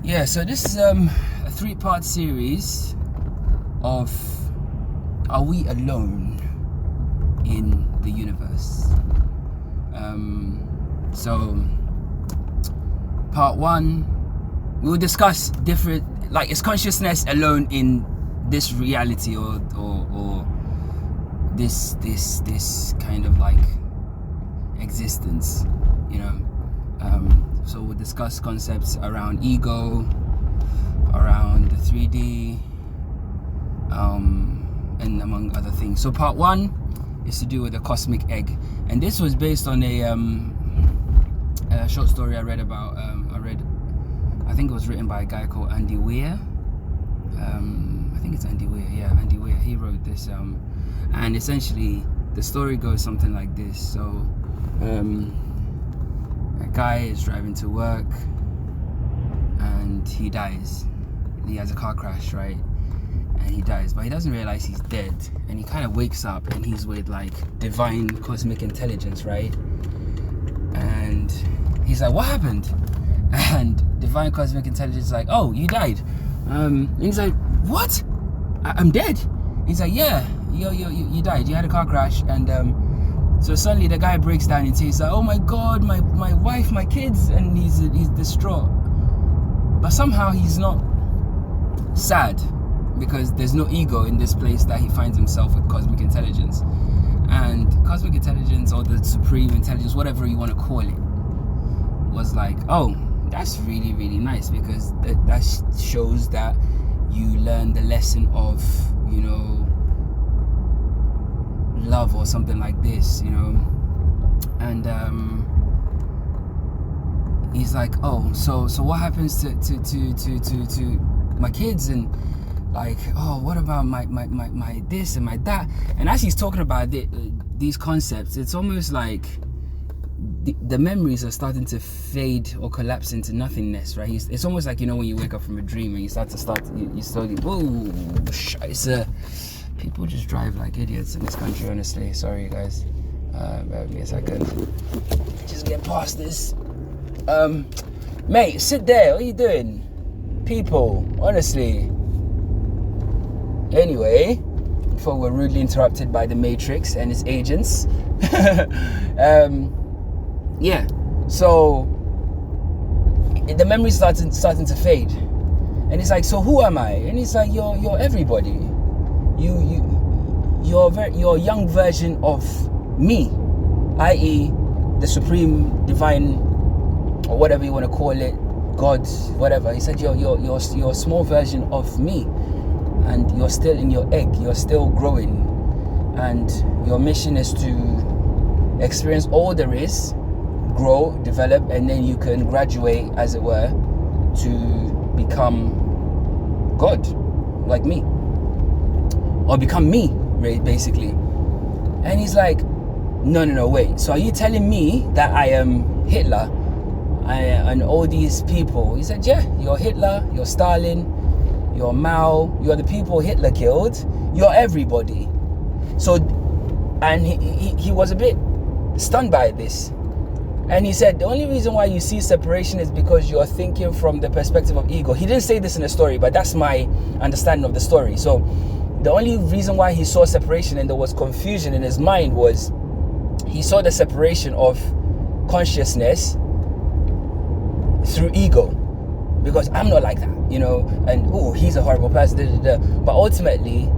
Yeah, so this is a 3-part series of Are We Alone in the Universe? So part 1, we'll discuss different, like, is consciousness alone in this reality or this kind of like existence, you know? So we'll discuss concepts around ego, around the 3D, and among other things. So part 1 is to do with the cosmic egg, and this was based on a short story I read about. I think it was written by a guy called Andy Weir. I think it's Andy Weir. Yeah, Andy Weir. He wrote this, and essentially the story goes something like this. So a guy is driving to work and he dies. He has a car crash, right? And he dies, but he doesn't realize he's dead. And he kind of wakes up and he's with like divine cosmic intelligence, right? And he's like, what happened? And divine cosmic intelligence is like, oh, you died. And he's like, what? I'm dead. He's like, yeah, you died. You had a car crash. And so suddenly the guy breaks down and says, like, oh my God, my wife, my kids, and he's distraught. But somehow he's not sad, because there's no ego in this place that he finds himself with cosmic intelligence. And cosmic intelligence, or the supreme intelligence, whatever you want to call it, was like, oh, that's really, really nice, because that shows that you learn the lesson of, you know, love or something like this, you know. And he's like, oh, so what happens to my kids, and like, oh, what about my this and my that? And as he's talking about these concepts, it's almost like the memories are starting to fade or collapse into nothingness, right? It's almost like, you know, when you wake up from a dream and you slowly, whoa, scheiße. People just drive like idiots in this country, honestly. Sorry, guys. Bear with me a second. Just get past this. Mate, sit there. What are you doing? People, honestly. Anyway, before we're rudely interrupted by the Matrix and its agents. Yeah, so the memory's starting to fade. And it's like, so who am I? And it's like, you're everybody. You're a young version of me, i.e. the supreme divine, or whatever you want to call it, God, whatever. He said you're a small version of me, and you're still in your egg, you're still growing, and your mission is to experience all there is, grow, develop, and then you can graduate, as it were, to become God, like me, or become me, basically. And he's like, no, wait, so are you telling me that I am Hitler and all these people? He said, yeah, you're Hitler, you're Stalin, you're Mao, you're the people Hitler killed, you're everybody. So, and he was a bit stunned by this. And he said, the only reason why you see separation is because you're thinking from the perspective of ego. He didn't say this in the story, but that's my understanding of the story. So the only reason why he saw separation and there was confusion in his mind was he saw the separation of consciousness through ego. Because I'm not like that, you know, and oh, he's a horrible person, But ultimately,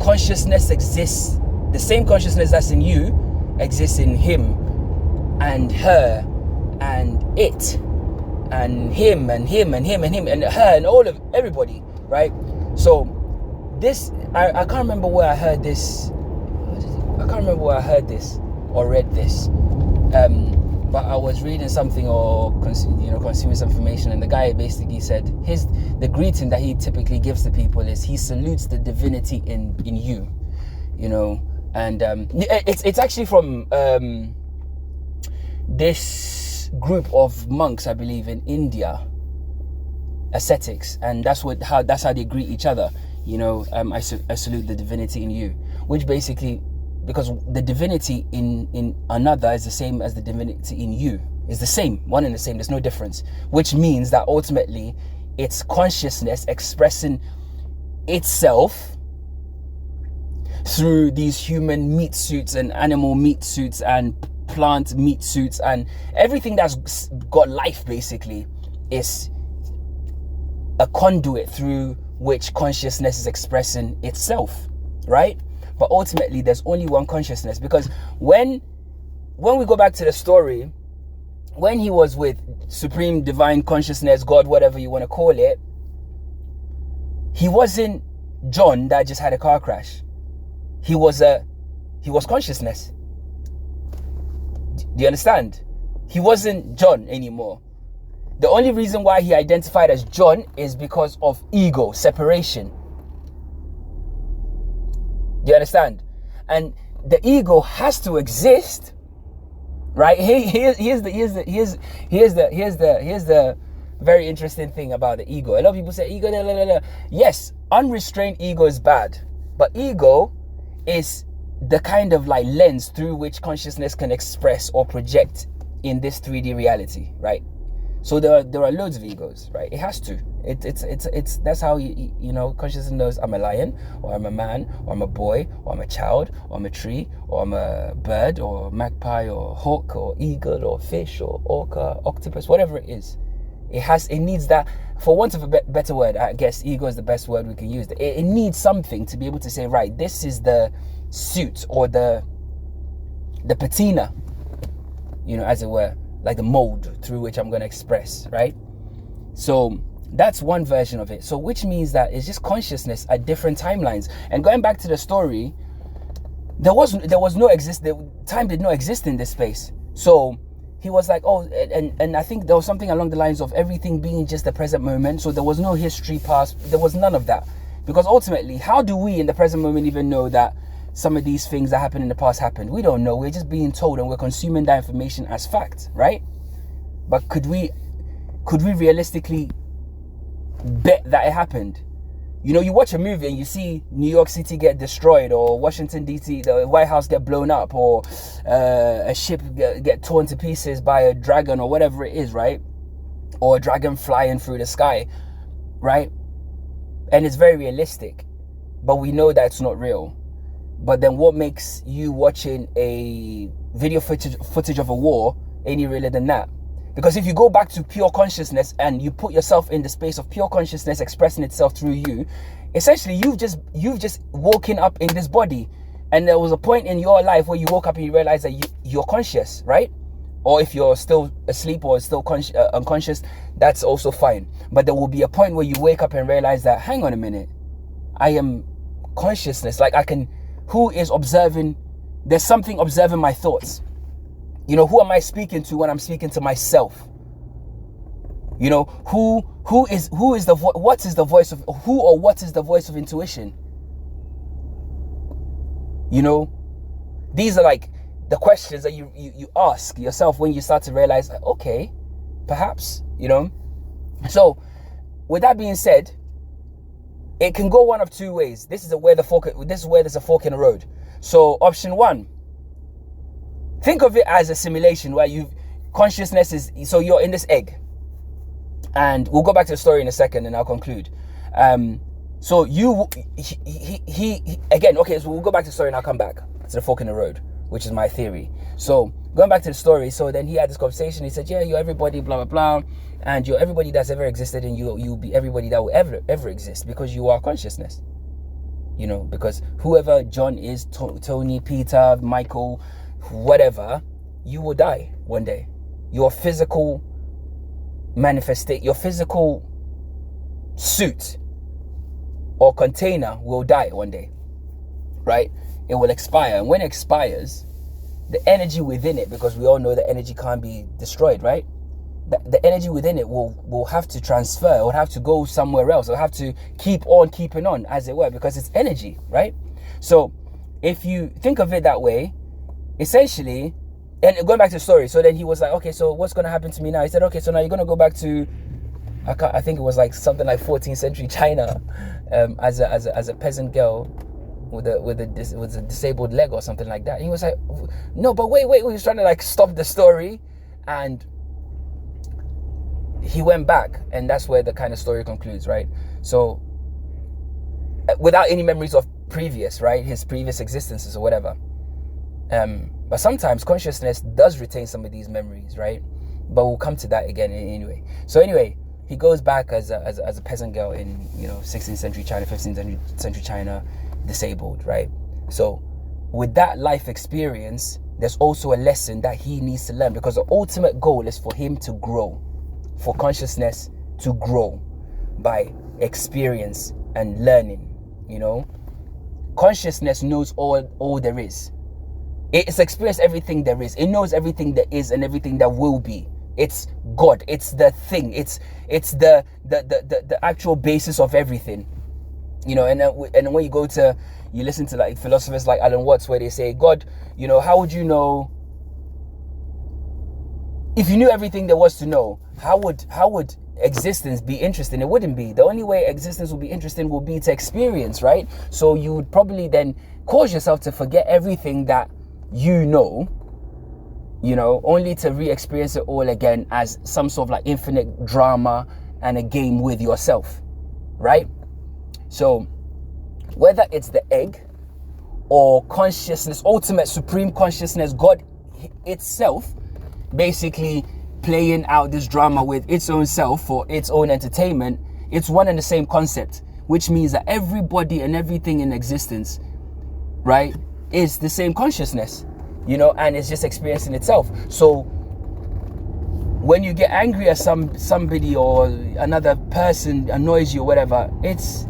consciousness exists. The same consciousness that's in you exists in him and her and it and him and him and him and him and her and all of everybody, right? So this, I can't remember where I heard this. I can't remember where I heard this or read this. But I was reading something or consuming some information, and the guy basically said the greeting that he typically gives to people is he salutes the divinity in you, you know. And it's actually from this group of monks, I believe, in India, ascetics, and that's how they greet each other. You know, I salute the divinity in you, which basically, because the divinity in another is the same as the divinity in you. It's the same, one and the same. There's no difference, which means that ultimately it's consciousness expressing itself through these human meat suits and animal meat suits and plant meat suits, and everything that's got life basically is a conduit through which consciousness is expressing itself, right? But ultimately there's only one consciousness, because when we go back to the story, when he was with supreme divine consciousness, God, whatever you want to call it, he wasn't John that just had a car crash. He was consciousness. Do you understand? He wasn't John anymore. The only reason why he identified as John is because of ego, separation. Do you understand? And the ego has to exist, right? Here's the very interesting thing about the ego. A lot of people say ego, blah, blah, blah. Yes, unrestrained ego is bad, but ego is the kind of like lens through which consciousness can express or project in this 3D reality, right? So there are loads of egos, right? It has to. It's that's how you know consciousness knows I'm a lion, or I'm a man, or I'm a boy, or I'm a child, or I'm a tree, or I'm a bird, or magpie, or hawk, or eagle, or fish, or orca, octopus, whatever it is. It needs that, for want of a better word, I guess ego is the best word we can use. It needs something to be able to say, right, this is the suit or the patina, you know, as it were, like the mold through which I'm going to express, right? So that's one version of it. So which means that it's just consciousness at different timelines. And going back to the story, there was no time did not exist in this space. So he was like, oh, and I think there was something along the lines of everything being just the present moment. So there was no history past. There was none of that. Because ultimately, how do we in the present moment even know that some of these things that happened in the past happened? We don't know. We're just being told and we're consuming that information as fact, right? But could we realistically bet that it happened? You know, you watch a movie and you see New York City get destroyed, or Washington DC, the White House get blown up, or a ship get torn to pieces by a dragon or whatever it is, right? Or a dragon flying through the sky, right? And it's very realistic, but we know that it's not real. But then what makes you watching a video footage of a war any realer than that? Because if you go back to pure consciousness and you put yourself in the space of pure consciousness expressing itself through you, essentially you've just woken up in this body. And there was a point in your life where you woke up and you realize that you're conscious, right? Or if you're still asleep or still unconscious, that's also fine. But there will be a point where you wake up and realize that, hang on a minute, I am consciousness. Like who is observing? There's something observing my thoughts. You know, who am I speaking to when I'm speaking to myself? You know, what is the voice of intuition? You know, these are like the questions that you ask yourself when you start to realize, okay, perhaps, you know. So with that being said, it can go one of two ways. This is where there's a fork in the road. So option one, think of it as a simulation where consciousness is, so you're in this egg. And we'll go back to the story in a second and I'll conclude. So again, okay, so we'll go back to the story and I'll come back to the fork in the road, which is my theory. So going back to the story, so then he had this conversation. He said, yeah, you're everybody, blah, blah, blah. And you're everybody that's ever existed, and you'll be everybody that will ever exist, because you are consciousness. You know, because whoever John is, Tony, Peter, Michael, whatever, you will die one day. Your physical your physical suit or container will die one day, right? It will expire, and when it expires, the energy within it, because we all know that energy can't be destroyed, right? The energy within it will have to transfer, it will have to go somewhere else, it will have to keep on keeping on, as it were, because it's energy, right? So if you think of it that way, essentially, and going back to the story, so then he was like, okay, so what's going to happen to me now? He said, okay, so now you're going to go back to, I think it was like something like 14th century China, as a peasant girl with a disabled leg or something like that. And he was like, no, but wait, he was trying to like stop the story, and he went back, and that's where the kind of story concludes, right? So without any memories of previous, right, his previous existences or whatever. But sometimes consciousness does retain some of these memories, right? But we'll come to that again anyway. So anyway, he goes back as a peasant girl in 16th century China, 15th century China, disabled, right? So with that life experience, there's also a lesson that he needs to learn, because the ultimate goal is for him to grow, for consciousness to grow by experience and learning. Consciousness knows all there is. It's experienced everything there is. It knows everything there is and everything that will be. It's God. It's the thing. It's the actual basis of everything. And when you listen to like philosophers like Alan Watts, where they say, God, how would you know? If you knew everything there was to know, how would existence be interesting? It wouldn't be. The only way existence will be interesting will be to experience, right? So you would probably then cause yourself to forget everything that only to re-experience it all again as some sort of like infinite drama and a game with yourself, right? So whether it's the egg or consciousness, ultimate supreme consciousness, God itself, basically playing out this drama with its own self for its own entertainment, it's one and the same concept, which means that everybody and everything in existence, right, is the same consciousness, and it's just experiencing itself. So when you get angry at somebody or another person annoys you or whatever, it's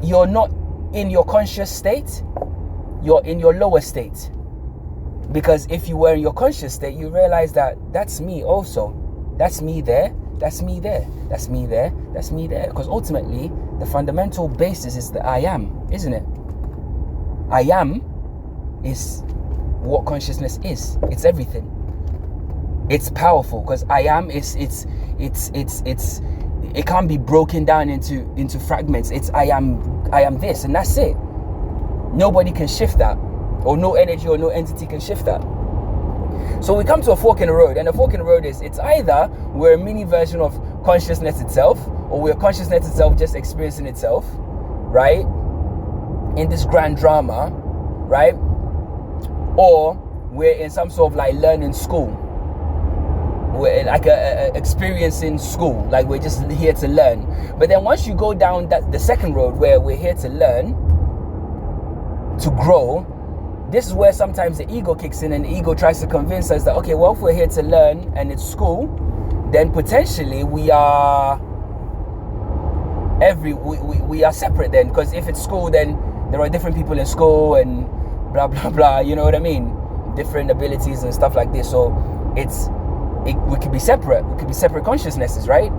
you're not in your conscious state, you're in your lower state. Because if you were in your conscious state, you realize that that's me also. That's me there, that's me there, that's me there, that's me there. Because ultimately, the fundamental basis is the I am, isn't it? I am is what consciousness is. It's everything. It's powerful because I am it can't be broken down into fragments. It's I am this, and that's it. Nobody can shift that, or no energy or no entity can shift that. So we come to a fork in the road, and the fork in the road is, it's either we're a mini version of consciousness itself, or we're consciousness itself just experiencing itself, right, in this grand drama, right, or we're in some sort of like learning school. We're like a experiencing school, like we're just here to learn. But then once you go down the second road, where we're here to learn, to grow, this is where sometimes the ego kicks in, and the ego tries to convince us that, okay, well, if we're here to learn and it's school, then potentially we are we are separate then, because if it's school, then there are different people in school and blah blah blah, you know what I mean, different abilities and stuff like this. So we could be separate, we could be separate consciousnesses, right?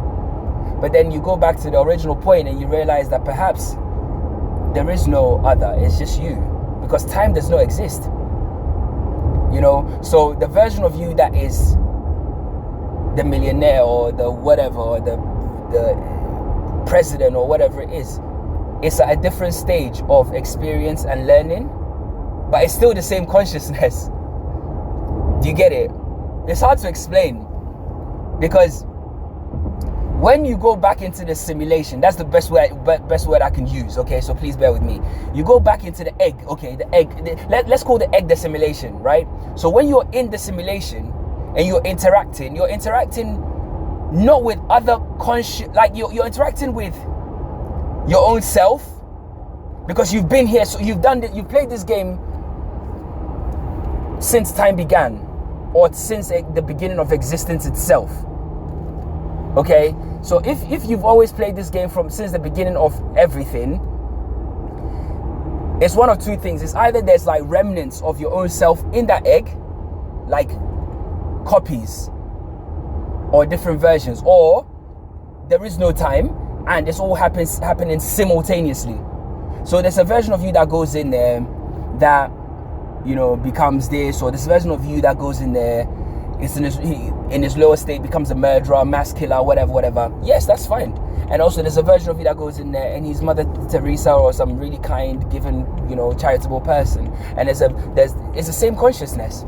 But then you go back to the original point and you realize that perhaps there is no other, it's just you, because time does not exist, so the version of you that is the millionaire or the whatever, or the president or whatever it is, it's at a different stage of experience and learning, but it's still the same consciousness. Do you get it? It's hard to explain, because when you go back into the simulation, that's the best word I can use, okay? So please bear with me. You go back into the egg, okay? The egg, let's call the egg the simulation, right? So when you're in the simulation and you're interacting not with other like you're interacting with your own self, because you've been here, so you've played this game since time began, or since the beginning of existence itself. Okay, so if you've always played this game since the beginning of everything, it's one of two things. It's either there's like remnants of your own self in that egg, like copies or different versions, or there is no time and it's all happening simultaneously. So there's a version of you that goes in there that becomes this, or this version of you that goes in there, it's in his lower state, becomes a murderer, mass killer, whatever. Yes, that's fine. And also there's a version of you that goes in there and he's Mother Teresa or some really kind, given, charitable person. And it's the same consciousness.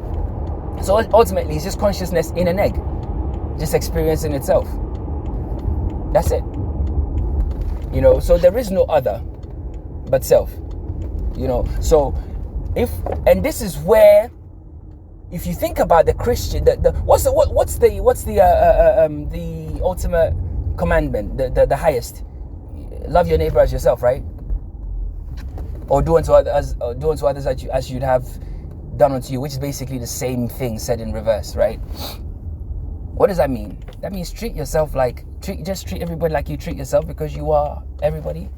So ultimately it's just consciousness in an egg. just experiencing itself. That's it. You know, so there is no other but self. You know, so and this is where, if you think about the Christian, what's the ultimate commandment, the highest? Love your neighbor as yourself, right? Or do unto others as you'd have done unto you, which is basically the same thing said in reverse, right? What does that mean? That means treat yourself like just treat everybody like you treat yourself, because you are everybody.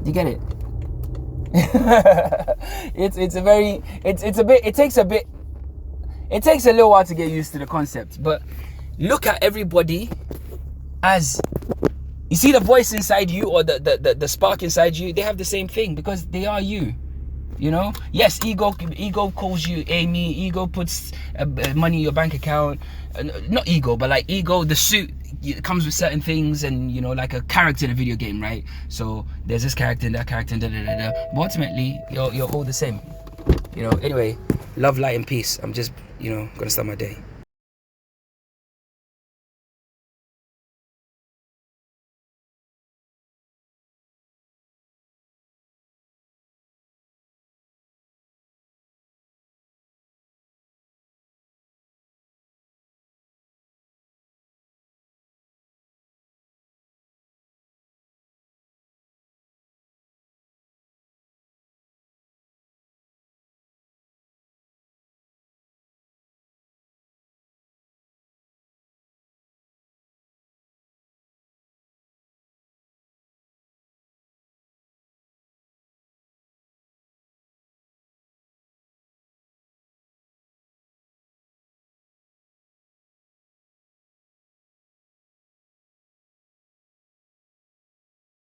You get it? It takes a little while to get used to the concept, but look at everybody as, you see the voice inside you, or the spark inside you, they have the same thing, because they are you. You know, yes, ego calls you Amy, ego puts money in your bank account, not ego, but like ego, the suit, it comes with certain things, and you know, like a character in a video game, right? So there's this character and that character and but ultimately you're all the same. You know, anyway, love, light and peace. I'm just, you know, gonna start my day.